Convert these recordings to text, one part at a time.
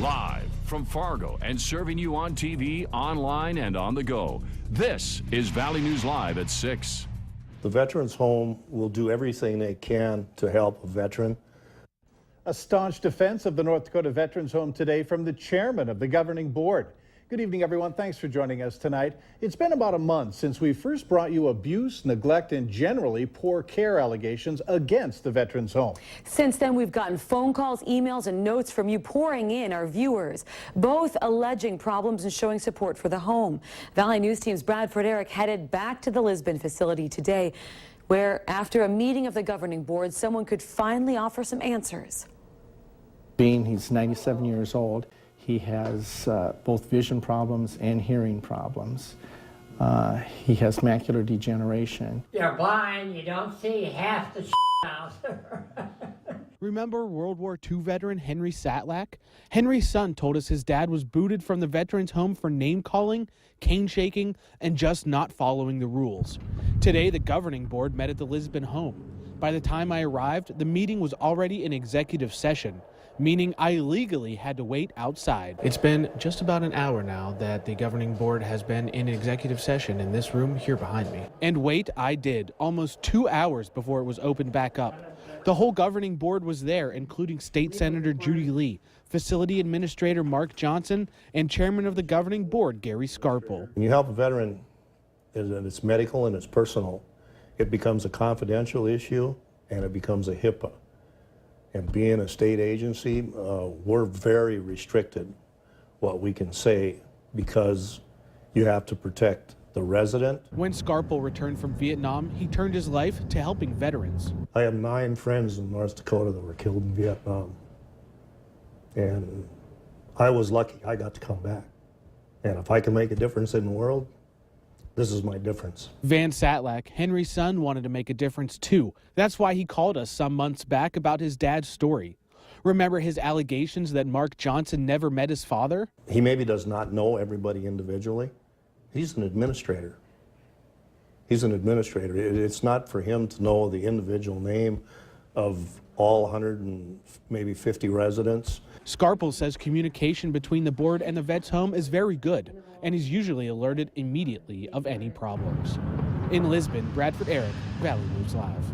Live from Fargo and serving you on TV, online, and on the go. This is Valley News Live at 6. The Veterans Home will do everything they can to help a veteran. A staunch defense of the North Dakota Veterans Home today from the chairman of the governing board. Good evening, everyone. Thanks for joining us tonight. It's been about a month since we first brought you abuse, neglect, and generally poor care allegations against the Veterans Home. Since then, we've gotten phone calls, emails, and notes from you pouring in, our viewers, both alleging problems and showing support for the home. Valley News Team's Bradford Eric headed back to the Lisbon facility today, where after a meeting of the governing board, someone could finally offer some answers. He's 97 years old. He has both vision problems and hearing problems. He has macular degeneration. You're blind, you don't see half the out. Remember World War II veteran Henry Satlak? Henry's son told us his dad was booted from the Veterans Home for name-calling, cane-shaking, and just not following the rules. Today, the governing board met at the Lisbon home. By the time I arrived, the meeting was already in executive session, meaning I legally had to wait outside. It's been just about an hour now that the governing board has been in executive session in this room here behind me. And wait, I did, almost 2 hours before it was opened back up. The whole governing board was there, including State Senator Judy Lee, Facility Administrator Mark Johnson, and Chairman of the governing board, Gary Scarpel. When you help a veteran, and it's medical and it's personal, it becomes a confidential issue and it becomes a HIPAA. And being a state agency, we're very restricted what we can say because you have to protect the resident. When Scarpel returned from Vietnam, he turned his life to helping veterans. I have 9 friends in North Dakota that were killed in Vietnam. And I was lucky I got to come back. And if I can make a difference in the world, this is my difference. Van Satlak, Henry's son, wanted to make a difference too. That's why he called us some months back about his dad's story. Remember his allegations that Mark Johnson never met his father? He maybe does not know everybody individually. He's an administrator. He's an administrator. It's not for him to know the individual name of all 100 and maybe 50 residents. Scarpel says communication between the board and the Vets Home is very good, and he's usually alerted immediately of any problems. In Lisbon, Bradford Eric, Valley News Live.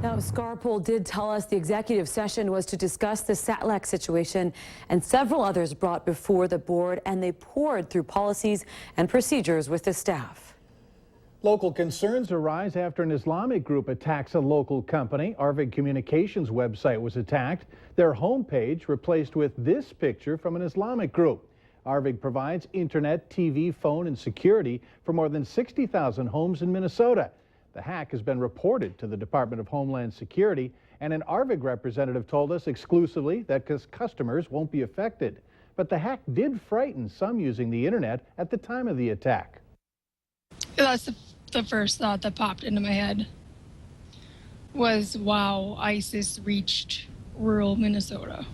Now, Scarpel did tell us the executive session was to discuss the Satlak situation and several others brought before the board, and they poured through policies and procedures with the staff. Local concerns arise after an Islamic group attacks a local company. Arvig Communications website was attacked. Their homepage replaced with this picture from an Islamic group. Arvig provides internet, TV, phone, and security for more than 60,000 homes in Minnesota. The hack has been reported to the Department of Homeland Security, and an Arvig representative told us exclusively that customers won't be affected. But the hack did frighten some using the internet at the time of the attack. That's the first thought that popped into my head was, wow, ISIS reached rural Minnesota.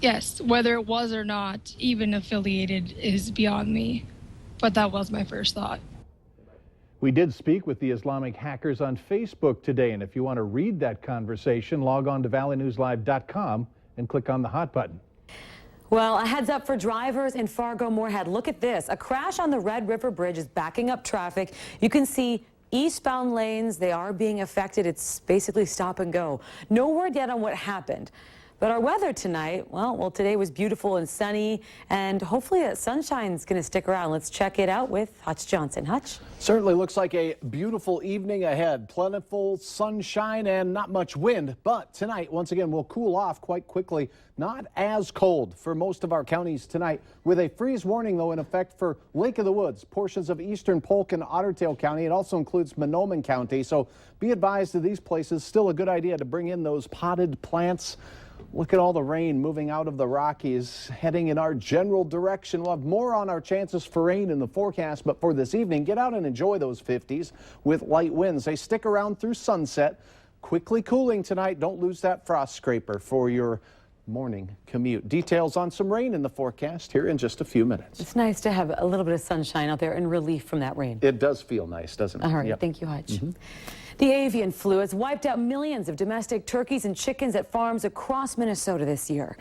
Yes, whether it was or not even affiliated is beyond me, but that was my first thought. We did speak with the Islamic hackers on Facebook today, and if you want to read that conversation, log on to valleynewslive.com and click on the hot button. Well, a heads up for drivers in Fargo-Moorhead. Look at this. A crash on the Red River Bridge is backing up traffic. You can see eastbound lanes, they are being affected. It's basically stop and go. No word yet on what happened. But our weather tonight, well, today was beautiful and sunny, and hopefully that sunshine's going to stick around. Let's check it out with Hutch Johnson. Hutch? Certainly looks like a beautiful evening ahead. Plentiful sunshine and not much wind, but tonight, once again, will cool off quite quickly. Not as cold for most of our counties tonight, with a freeze warning, though, in effect for Lake of the Woods, portions of eastern Polk and Otter Tail County. It also includes Mahnomen County, so be advised to these places. Still a good idea to bring in those potted plants. Look at all the rain moving out of the Rockies, heading in our general direction. We'll have more on our chances for rain in the forecast, but for this evening, get out and enjoy those 50s with light winds. They stick around through sunset. Quickly cooling tonight. Don't lose that frost scraper for your morning commute. Details on some rain in the forecast here in just a few minutes. It's nice to have a little bit of sunshine out there and relief from that rain. It does feel nice, doesn't it? All right, Yep. Thank you, Hutch. The avian flu has wiped out millions of domestic turkeys and chickens at farms across Minnesota this year.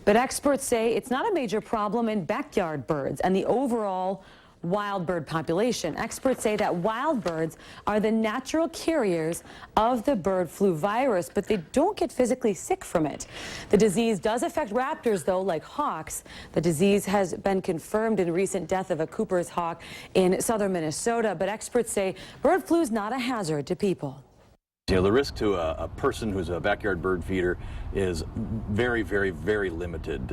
But experts say it's not a major problem in backyard birds and the overall wild bird population. Experts say that wild birds are the natural carriers of the bird flu virus, but they don't get physically sick from it. The disease does affect raptors, though, like hawks. The disease has been confirmed in recent death of a Cooper's hawk in southern Minnesota, but experts say bird flu is not a hazard to people. You know, the risk to a person who's a backyard bird feeder is very, very, very limited.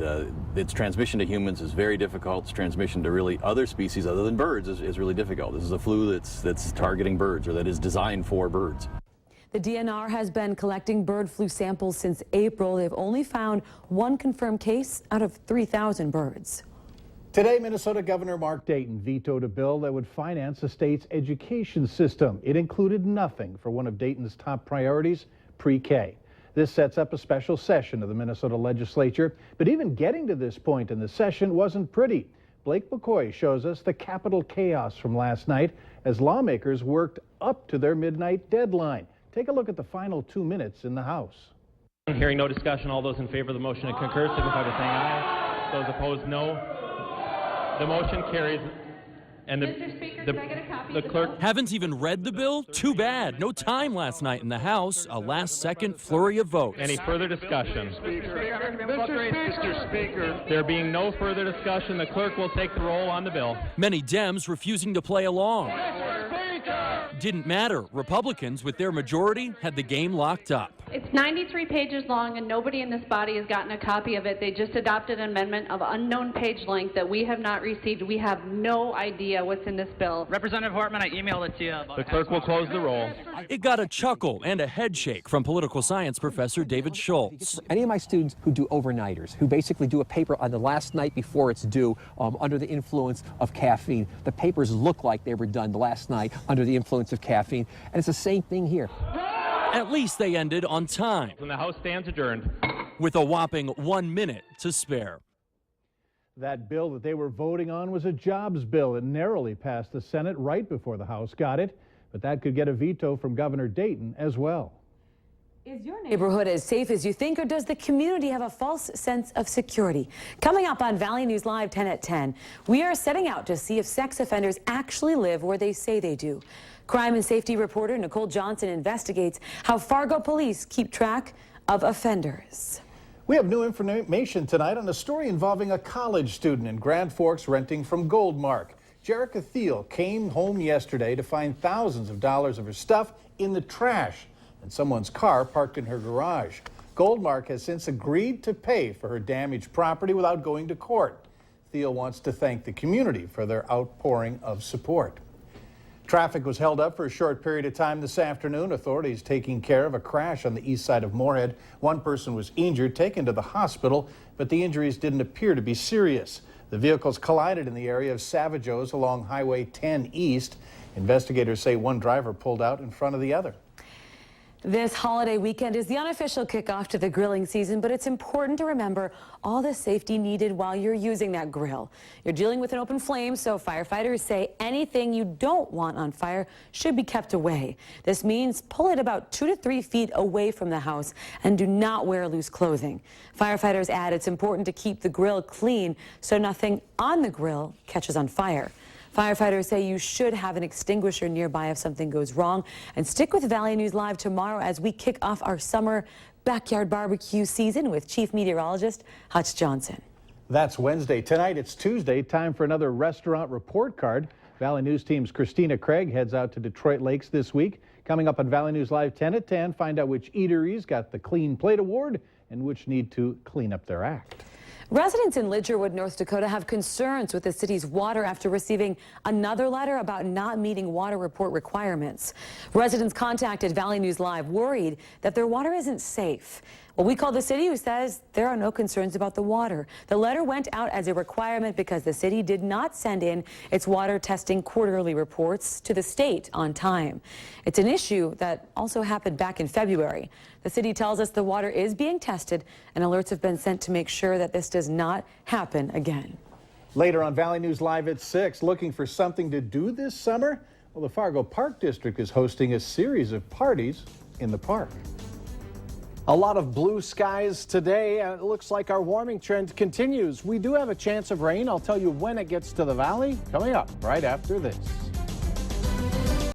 Its transmission to humans is very difficult. Its transmission to really other species other than birds is really difficult. This is a flu that's targeting birds, or that is designed for birds. The DNR has been collecting bird flu samples since April. They've only found one confirmed case out of 3,000 birds. Today, Minnesota Governor Mark Dayton vetoed a bill that would finance the state's education system. It included nothing for one of Dayton's top priorities, pre-K. This sets up a special session of the Minnesota legislature, but even getting to this point in the session wasn't pretty. Blake McCoy shows us the Capitol chaos from last night as lawmakers worked up to their midnight deadline. Take a look at the final 2 minutes in the House. Hearing no discussion, all those in favor of the motion to concur signify by saying aye. Those opposed, no. The motion carries, and the clerk haven't even read the bill? Too bad. No time last night in the House. A last-second flurry of votes. Any further discussion? Mr. Speaker. There being no further discussion, the clerk will take the roll on the bill. Many Dems refusing to play along. Didn't matter. Republicans, with their majority, had the game locked up. It's 93 pages long, and nobody in this body has gotten a copy of it. They just adopted an amendment of unknown page length that we have not received. We have no idea what's in this bill. Representative Hortman, I emailed it to you. The clerk will close the roll. It got a chuckle and a head shake from political science professor David Schultz. Any of my students who do overnighters, who basically do a paper on the last night before it's due under the influence of caffeine, the papers look like they were done the last night under the influence of caffeine, and it's the same thing here. At least they ended on time. And the House stands adjourned. With a whopping 1 minute to spare. That bill that they were voting on was a jobs bill. It narrowly passed the Senate right before the House got it, but that could get a veto from Governor Dayton as well. Is your neighborhood as safe as you think, or does the community have a false sense of security? Coming up on Valley News Live 10 at 10, we are setting out to see if sex offenders actually live where they say they do. Crime and safety reporter Nicole Johnson investigates how Fargo police keep track of offenders. We have new information tonight on a story involving a college student in Grand Forks renting from Goldmark. Jerica Thiel came home yesterday to find thousands of dollars of her stuff in the trash and someone's car parked in her garage. Goldmark has since agreed to pay for her damaged property without going to court. Thiel wants to thank the community for their outpouring of support. Traffic was held up for a short period of time this afternoon. Authorities taking care of a crash on the east side of Moorhead. One person was injured, taken to the hospital, but the injuries didn't appear to be serious. The vehicles collided in the area of Savageos along Highway 10 East. Investigators say one driver pulled out in front of the other. This holiday weekend is the unofficial kickoff to the grilling season, but it's important to remember all the safety needed while you're using that grill. You're dealing with an open flame, so firefighters say anything you don't want on fire should be kept away. This means pull it about 2 to 3 feet away from the house and do not wear loose clothing. Firefighters add it's important to keep the grill clean so nothing on the grill catches on fire. Firefighters say you should have an extinguisher nearby if something goes wrong. And stick with Valley News Live tomorrow as we kick off our summer backyard barbecue season with Chief Meteorologist Hutch Johnson. That's Wednesday. Tonight it's Tuesday. Time for another restaurant report card. Valley News Team's Christina Craig heads out to Detroit Lakes this week. Coming up on Valley News Live 10 at 10, find out which eateries got the Clean Plate Award and which need to clean up their act. Residents in Lidgerwood, North Dakota have concerns with the city's water after receiving another letter about not meeting water report requirements. Residents contacted Valley News Live worried that their water isn't safe. Well, we called the city, who says there are no concerns about the water. The letter went out as a requirement because the city did not send in its water testing quarterly reports to the state on time. It's an issue that also happened back in February. The city tells us the water is being tested and alerts have been sent to make sure that this does not happen again. Later on Valley News Live at 6, looking for something to do this summer? Well, the Fargo Park District is hosting a series of parties in the park. A lot of blue skies today, and it looks like our warming trend continues. We do have a chance of rain. I'll tell you when it gets to the valley coming up right after this.